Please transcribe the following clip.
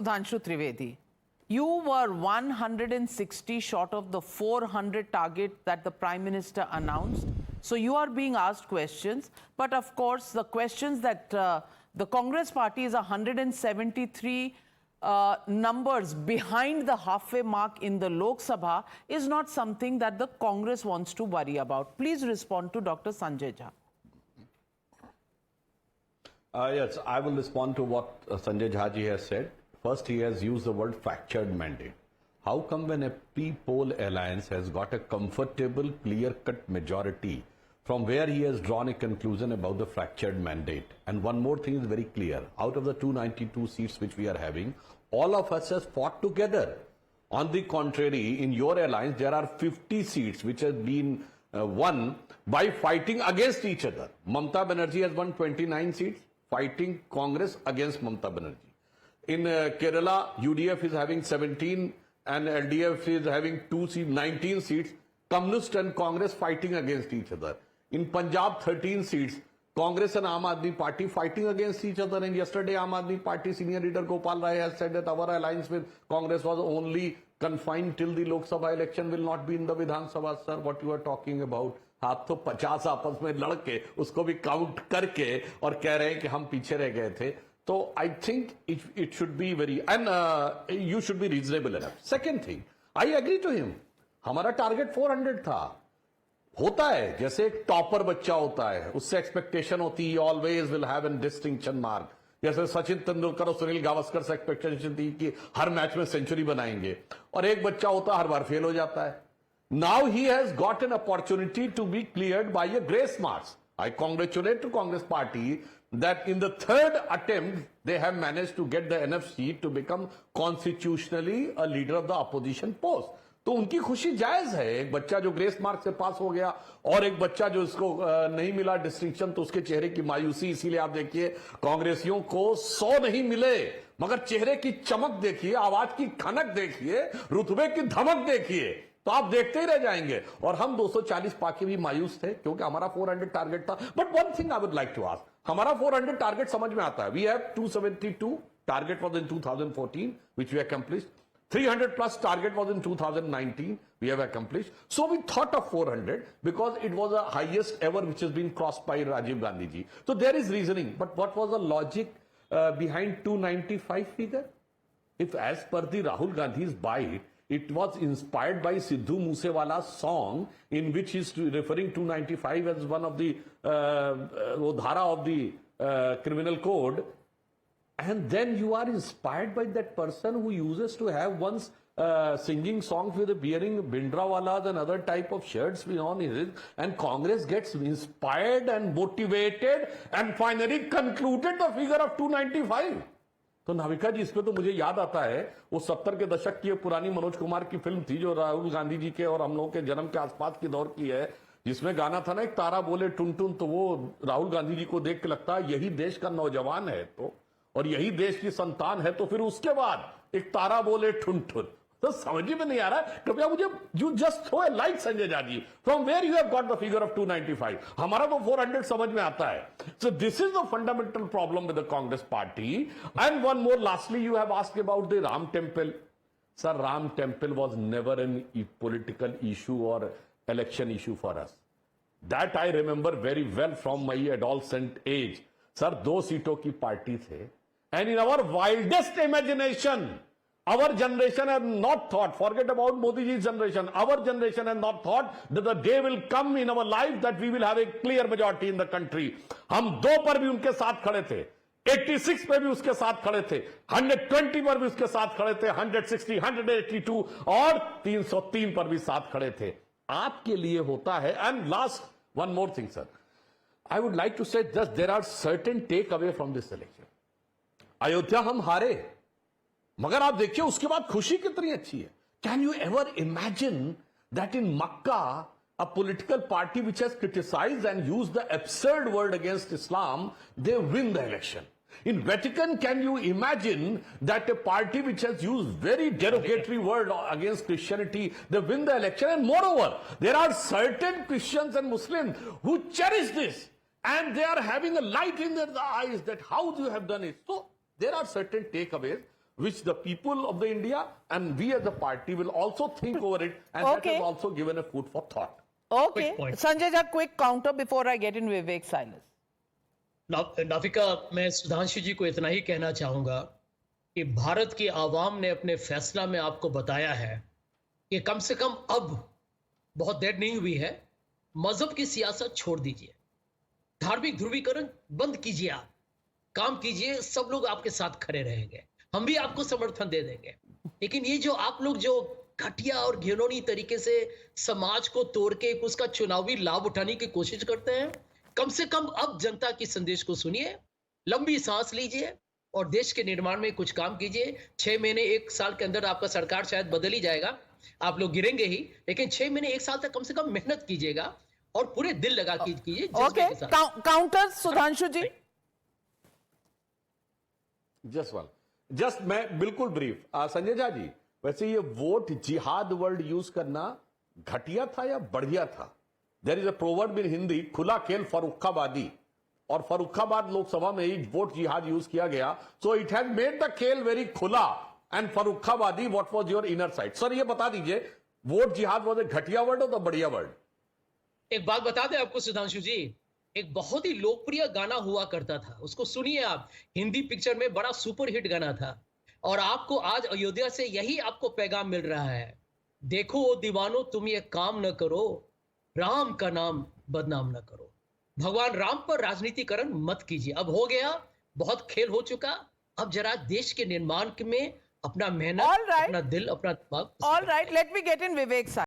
Dhanshu Trivedi, you were 160 short of the 400 target that the Prime Minister announced. So you are being asked questions. But of course, the questions that the Congress party is 173 numbers behind the halfway mark in the Lok Sabha is not something that the Congress wants to worry about. Please respond to Dr. Sanjay Jha. Yes, I will respond to what Sanjay Jha ji has said. First, he has used the word fractured mandate. How come when a P-poll alliance has got a comfortable, clear-cut majority, from where he has drawn a conclusion about the fractured mandate? And one more thing is very clear. Out of the 292 seats which we are having, all of us has fought together. On the contrary, in your alliance, there are 50 seats which have been won by fighting against each other. Mamata Banerjee has won 29 seats, fighting Congress against Mamata Banerjee. In Kerala, UDF is having 17 and LDF is having 19 seats. Communist and Congress fighting against each other. In Punjab, 13 seats. Congress and Aam Aadmi Party fighting against each other. And yesterday, Aam Aadmi Party senior leader Gopal Rai has said that our alliance with Congress was only confined till the Lok Sabha election, will not be in the Vidhan Sabha. Sir, what you are talking about? आप तो 50 आपस में लड़के उसको भी count करके और कह रहे हैं कि हम पीछे रह गए थे. So I think it should be very, and you should be reasonable enough. Second thing, I agree to him. हमारा टारगेट 400 था. होता है जैसे एक टॉपर बच्चा होता है, उससे एक्सपेक्टेशन होती है always will have an distinction mark. जैसे सचिन तेंदुलकर और सुनील गावस्कर से एक्सपेक्टेशन थी कि हर मैच में सेंचुरी बनाएंगे, और एक बच्चा होता हर बार फेल हो जाता है. Now he has got an opportunity to be cleared by a grace marks. I congratulate the Congress party that in the third attempt they have managed to get the enough seat to become constitutionally a leader of the opposition post. तो उनकी खुशी जायज है. एक बच्चा जो grace mark से पास हो गया और एक बच्चा जो इसको नहीं मिला डिस्टिंक्शन, तो उसके चेहरे की मायूसी. इसीलिए आप देखिए कांग्रेसियों को 100 नहीं मिले, मगर चेहरे की चमक देखिए, आवाज की खनक देखिए, रुतबे की धमक देखिए, तो आप देखते ही रह जाएंगे. और हम 240 पाके भी मायूस थे क्योंकि हमारा 400 टारगेट था. But one thing I would like to ask, हमारा 400 टारगेट समझ में आता है. We have 272 target was in 2014 which we accomplished. 300 plus target was in 2019 we have accomplished. So we thought of 400 because it was the highest ever which has been crossed by Rajiv Gandhi ji. So there is reasoning. But what was the logic behind 295 figure? If as per the Rahul Gandhi's bite, it was inspired by Sidhu Moosewala's song in which he is referring 295 as one of the dhara of the criminal code. And then you are inspired by that person who uses to have once singing songs with wearing Bhindrawalas and other type of shirts on his, and Congress gets inspired and motivated and finally concluded the figure of 295. तो नाविका जी, इसमें तो मुझे याद आता है वो 70 के दशक की पुरानी मनोज कुमार की फिल्म थी जो राहुल गांधी जी के और हम लोगों के जन्म के आसपास की दौर की है, जिसमें गाना था ना एक तारा बोले टुन टुन. तो वो राहुल गांधी जी को देख के लगता है यही देश का नौजवान है तो, और यही देश की संतान है. तो फिर उसके बाद एक तारा बोले ठुन ठुन, तो समझ में नहीं आ रहा. कृपया मुझे you just throw a light Sanjay Jha ji, from where you have got the figure of 295. हमारा तो 400 समझ में आता है. So this is the fundamental problem with the Congress party. And one more lastly, you have asked about the Ram temple. Sir, Ram temple was never an political issue or election issue for us. That I remember very well from my adolescent age. Sir, 2 सीटों की party थे. And in our wildest imagination, our generation has not thought, forget about Modi ji's generation, our generation has not thought that the day will come in our life that we will have a clear majority in the country. हम 2 पर भी उनके साथ खड़े थे, 86 पे भी उसके साथ खड़े थे, 120 पर भी उसके साथ खड़े थे, 160, 182 और 303 पर भी साथ खड़े थे. आपके लिए होता है. And last, one more thing, sir. I would like to say just there are certain take away from this election. Ayodhya हम हारे, मगर आप देखिए उसके बाद खुशी कितनी अच्छी है. Can you ever imagine that in Mecca a political party which has criticized and used the absurd word against Islam, they win the election. In Vatican, can you imagine that a party which has used very derogatory word against Christianity, they win the election? And moreover, there are certain Christians and Muslims who cherish this, and they are having a light in their eyes that how you have done it. So there are certain takeaways which the people of the India and we as a party will also think over it, and that Okay. has also given a food for thought. Okay. Quick point. Sanjay, a quick counter before I get in Vivek Silas. Navika, मैं सुधांशु जी को इतना ही कहना चाहूंगा कि भारत की आवाम ने अपने फैसला में आपको बताया है कि कम से कम अब बहुत देर नहीं हुई है, मजहब की सियासत छोड़ दीजिए, धार्मिक ध्रुवीकरण बंद कीजिए, आप काम कीजिए, सब लोग आपके साथ खड़े रहेंगे, हम भी आपको समर्थन दे देंगे। लेकिन ये जो आप लोग जो घटिया और घिनौनी तरीके से समाज को तोड़ के उसका चुनावी लाभ उठाने की कोशिश करते हैं, कम से कम अब जनता की संदेश को सुनिए, लंबी सांस लीजिए और देश के निर्माण में कुछ काम कीजिए। 6 महीने 1 साल के अंदर आपका सरकार शायद बदल ही जाएगा, आप लोग गिरेंगे ही, लेकिन 6 महीने 1 साल तक कम से कम मेहनत कीजिएगा और पूरे दिल लगा कीजिए जज्बे Okay. के साथ। Counter, Sudhanshu ji. जस्ट मैं बिल्कुल ब्रीफ। संजय झा जी, वैसे ये वोट जिहाद वर्ड यूज करना घटिया था या बढ़िया था? देयर इज अ प्रोवर्ब इन हिंदी, खुला खेल फर्रुखाबादी, और फर्रुखाबाद लोकसभा में ही वोट जिहाद यूज किया गया, so it has made the खेल वेरी खुला एंड फर्रुखाबादी। What was your inner side? Sir ये बता दीजिए, वोट जिहाद वाज ए घटिया वर्ड और द बढ़िया वर्ड? एक बात बता दें आपको सुधांशु जी, एक बहुत ही लोकप्रिय गाना हुआ करता था, उसको सुनिए आप, हिंदी पिक्चर में बड़ा सुपरहिट गाना था, और आपको आज अयोध्या से यही आपको पैगाम मिल रहा है, देखो ओ दीवानो तुम ये काम न करो, राम का नाम बदनाम न करो, भगवान राम पर राजनीतिकरण मत कीजिए। अब हो गया, बहुत खेल हो चुका, अब जरा देश के निर्माण में अपना मेहनत, All right. अपना दिल, अपना दिमाग। All right, let me get in Vivek Silas.